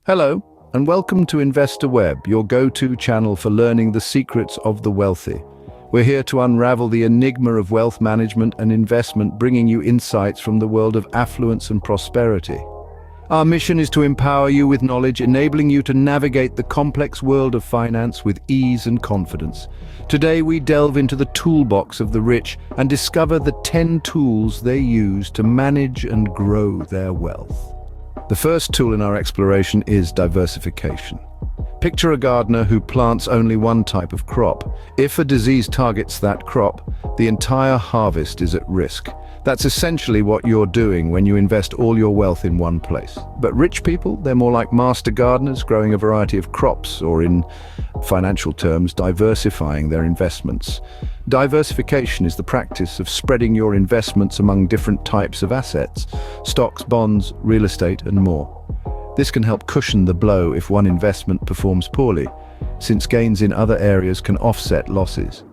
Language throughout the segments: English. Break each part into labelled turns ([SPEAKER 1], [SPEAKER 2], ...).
[SPEAKER 1] Hello, and welcome to Investor Web, your go-to channel for learning the secrets of the wealthy. We're here to unravel the enigma of wealth management and investment, bringing you insights from the world of affluence and prosperity. Our mission is to empower you with knowledge, enabling you to navigate the complex world of finance with ease and confidence. Today, we delve into the toolbox of the rich and discover the 10 tools they use to manage and grow their wealth. The first tool in our exploration is diversification. Picture a gardener who plants only one type of crop. If a disease targets that crop, the entire harvest is at risk. That's essentially what you're doing when you invest all your wealth in one place. But rich people, they're more like master gardeners, growing a variety of crops, or in financial terms, diversifying their investments. Diversification is the practice of spreading your investments among different types of assets: stocks, bonds, real estate, and more. This can help cushion the blow if one investment performs poorly, since gains in other areas can offset losses.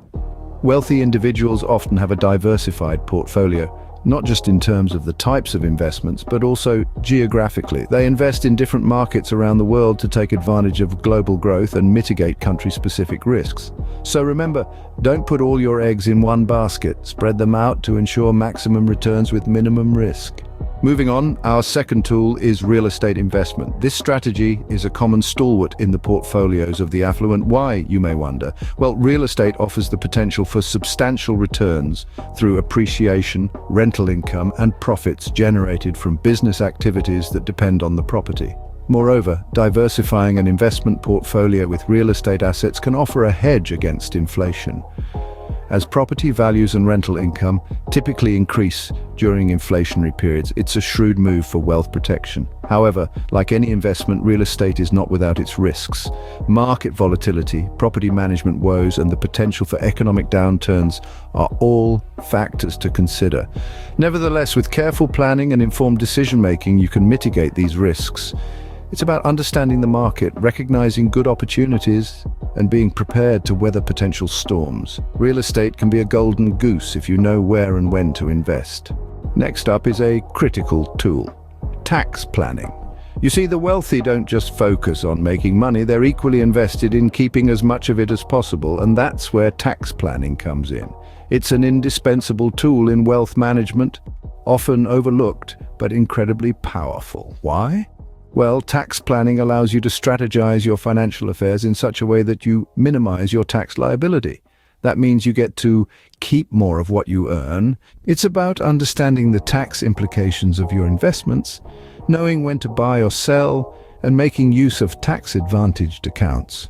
[SPEAKER 1] Wealthy individuals often have a diversified portfolio, not just in terms of the types of investments, but also geographically. They invest in different markets around the world to take advantage of global growth and mitigate country-specific risks. So remember, don't put all your eggs in one basket. Spread them out to ensure maximum returns with minimum risk. Moving on, our second tool is real estate investment. This strategy is a common stalwart in the portfolios of the affluent. Why, you may wonder? Well, real estate offers the potential for substantial returns through appreciation, rental income, and profits generated from business activities that depend on the property. Moreover, diversifying an investment portfolio with real estate assets can offer a hedge against inflation, as property values and rental income typically increase during inflationary periods. It's a shrewd move for wealth protection. However, like any investment, real estate is not without its risks. Market volatility, property management woes, and the potential for economic downturns are all factors to consider. Nevertheless, with careful planning and informed decision-making, you can mitigate these risks. It's about understanding the market, recognizing good opportunities, and being prepared to weather potential storms. Real estate can be a golden goose if you know where and when to invest. Next up is a critical tool: tax planning. You see, the wealthy don't just focus on making money, they're equally invested in keeping as much of it as possible, and that's where tax planning comes in. It's an indispensable tool in wealth management, often overlooked, but incredibly powerful. Why? Well, tax planning allows you to strategize your financial affairs in such a way that you minimize your tax liability. That means you get to keep more of what you earn. It's about understanding the tax implications of your investments, knowing when to buy or sell, and making use of tax-advantaged accounts.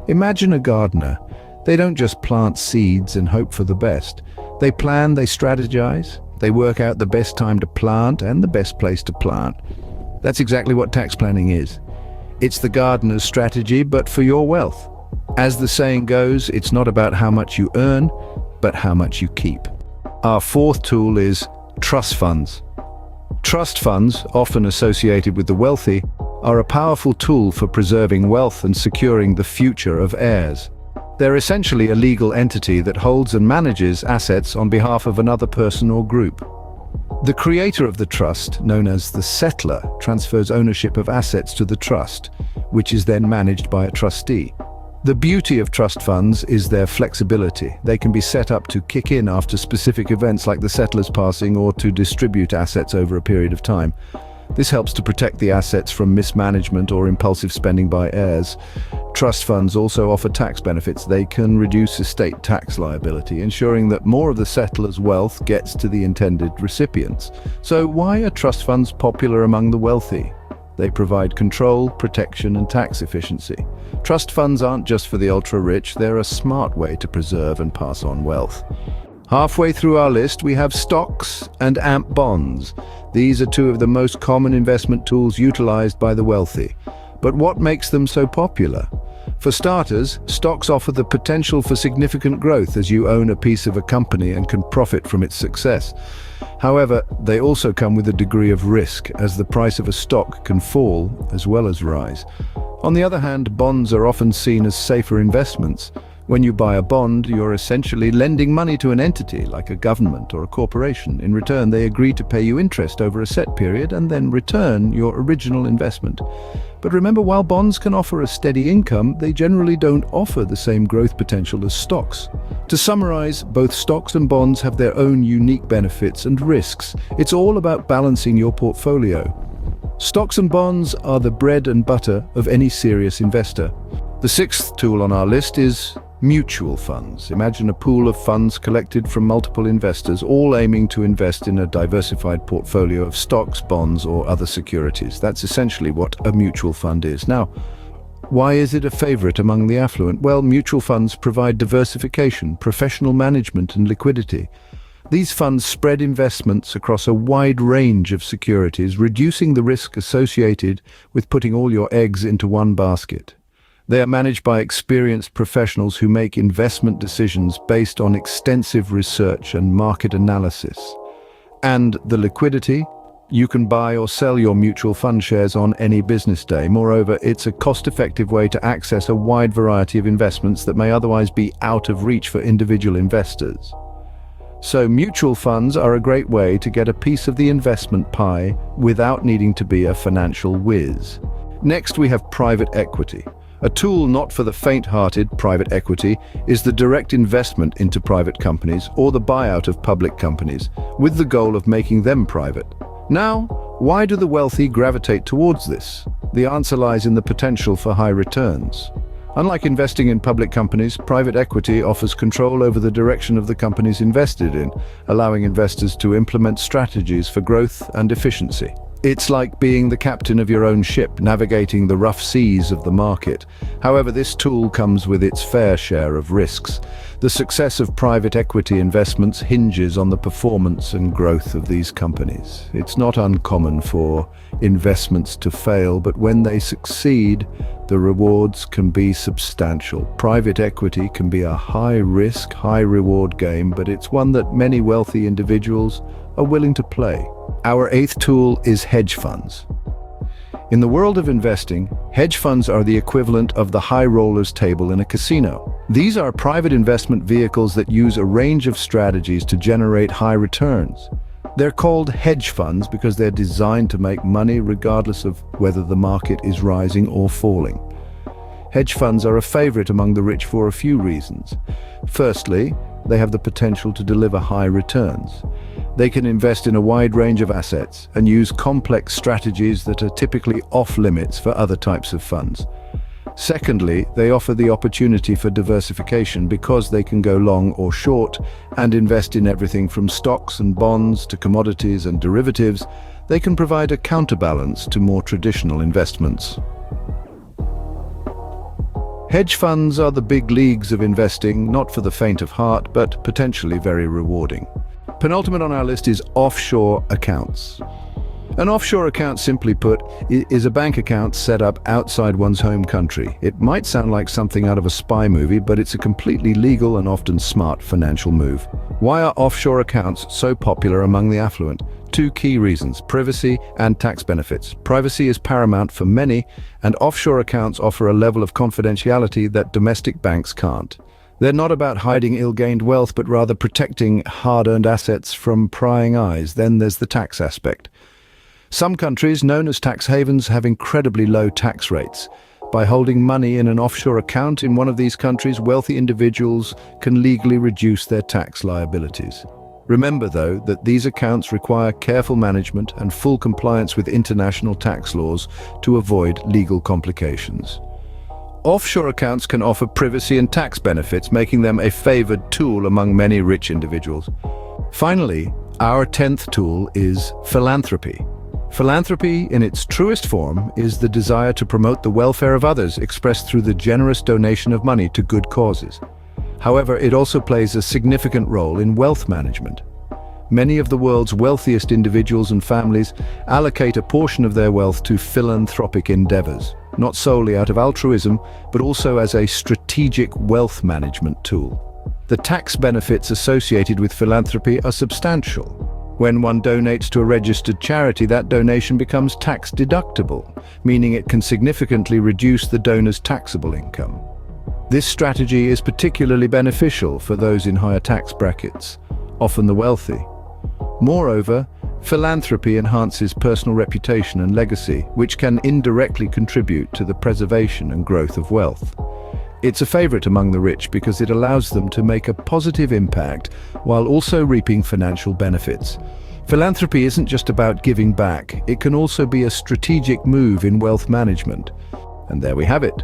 [SPEAKER 1] Imagine a gardener. They don't just plant seeds and hope for the best. They plan, they strategize, they work out the best time to plant and the best place to plant. That's exactly what tax planning is. It's the gardener's strategy, but for your wealth. As the saying goes, it's not about how much you earn, but how much you keep. Our fourth tool is trust funds. Trust funds, often associated with the wealthy, are a powerful tool for preserving wealth and securing the future of heirs. They're essentially a legal entity that holds and manages assets on behalf of another person or group. The creator of the trust, known as the settler, transfers ownership of assets to the trust, which is then managed by a trustee. The beauty of trust funds is their flexibility. They can be set up to kick in after specific events like the settler's passing, or to distribute assets over a period of time. This helps to protect the assets from mismanagement or impulsive spending by heirs. Trust funds also offer tax benefits. They can reduce estate tax liability, ensuring that more of the settler's wealth gets to the intended recipients. So why are trust funds popular among the wealthy? They provide control, protection, and tax efficiency. Trust funds aren't just for the ultra-rich, they're a smart way to preserve and pass on wealth. Halfway through our list, we have stocks and AMP bonds. These are two of the most common investment tools utilized by the wealthy. But what makes them so popular? For starters, stocks offer the potential for significant growth as you own a piece of a company and can profit from its success. However, they also come with a degree of risk, as the price of a stock can fall as well as rise. On the other hand, bonds are often seen as safer investments. When you buy a bond, you're essentially lending money to an entity like a government or a corporation. In return, they agree to pay you interest over a set period and then return your original investment. But remember, while bonds can offer a steady income, they generally don't offer the same growth potential as stocks. To summarize, both stocks and bonds have their own unique benefits and risks. It's all about balancing your portfolio. Stocks and bonds are the bread and butter of any serious investor. The sixth tool on our list is mutual funds. Imagine a pool of funds collected from multiple investors, all aiming to invest in a diversified portfolio of stocks, bonds, or other securities. That's essentially what a mutual fund is. Now, why is it a favorite among the affluent? Well, mutual funds provide diversification, professional management, and liquidity. These funds spread investments across a wide range of securities, reducing the risk associated with putting all your eggs into one basket. They are managed by experienced professionals who make investment decisions based on extensive research and market analysis. And the liquidity? You can buy or sell your mutual fund shares on any business day. Moreover, it's a cost-effective way to access a wide variety of investments that may otherwise be out of reach for individual investors. So mutual funds are a great way to get a piece of the investment pie without needing to be a financial whiz. Next, we have private equity. A tool not for the faint-hearted. Private equity is the direct investment into private companies or the buyout of public companies, with the goal of making them private. Now, why do the wealthy gravitate towards this? The answer lies in the potential for high returns. Unlike investing in public companies, private equity offers control over the direction of the companies invested in, allowing investors to implement strategies for growth and efficiency. It's like being the captain of your own ship, navigating the rough seas of the market. However, this tool comes with its fair share of risks. The success of private equity investments hinges on the performance and growth of these companies. It's not uncommon for investments to fail, but when they succeed, the rewards can be substantial. Private equity can be a high-risk, high-reward game, but it's one that many wealthy individuals are willing to play. Our eighth tool is hedge funds. In the world of investing, hedge funds are the equivalent of the high rollers table in a casino. These are private investment vehicles that use a range of strategies to generate high returns. They're called hedge funds because they're designed to make money regardless of whether the market is rising or falling. Hedge funds are a favorite among the rich for a few reasons. Firstly, they have the potential to deliver high returns. They can invest in a wide range of assets and use complex strategies that are typically off-limits for other types of funds. Secondly, they offer the opportunity for diversification because they can go long or short and invest in everything from stocks and bonds to commodities and derivatives. They can provide a counterbalance to more traditional investments. Hedge funds are the big leagues of investing, not for the faint of heart, but potentially very rewarding. Penultimate on our list is offshore accounts. An offshore account, simply put, is a bank account set up outside one's home country. It might sound like something out of a spy movie, but it's a completely legal and often smart financial move. Why are offshore accounts so popular among the affluent? Two key reasons: privacy and tax benefits. Privacy is paramount for many, and offshore accounts offer a level of confidentiality that domestic banks can't. They're not about hiding ill-gained wealth, but rather protecting hard-earned assets from prying eyes. Then there's the tax aspect. Some countries, known as tax havens, have incredibly low tax rates. By holding money in an offshore account in one of these countries, wealthy individuals can legally reduce their tax liabilities. Remember, though, that these accounts require careful management and full compliance with international tax laws to avoid legal complications. Offshore accounts can offer privacy and tax benefits, making them a favored tool among many rich individuals. Finally, our 10th tool is philanthropy. Philanthropy, in its truest form, is the desire to promote the welfare of others, expressed through the generous donation of money to good causes. However, it also plays a significant role in wealth management. Many of the world's wealthiest individuals and families allocate a portion of their wealth to philanthropic endeavors, not solely out of altruism, but also as a strategic wealth management tool. The tax benefits associated with philanthropy are substantial. When one donates to a registered charity, that donation becomes tax deductible, meaning it can significantly reduce the donor's taxable income. This strategy is particularly beneficial for those in higher tax brackets, often the wealthy. Moreover, philanthropy enhances personal reputation and legacy, which can indirectly contribute to the preservation and growth of wealth. It's a favorite among the rich because it allows them to make a positive impact while also reaping financial benefits. Philanthropy isn't just about giving back, it can also be a strategic move in wealth management. And there we have it.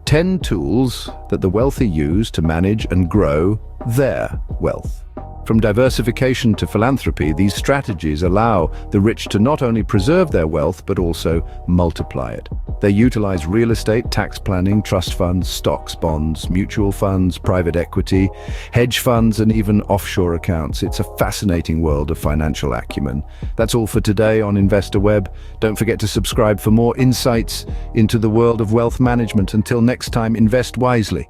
[SPEAKER 1] 10 tools that the wealthy use to manage and grow their wealth. From diversification to philanthropy, these strategies allow the rich to not only preserve their wealth, but also multiply it. They utilize real estate, tax planning, trust funds, stocks, bonds, mutual funds, private equity, hedge funds, and even offshore accounts. It's a fascinating world of financial acumen. That's all for today on Investor Web. Don't forget to subscribe for more insights into the world of wealth management. Until next time, invest wisely.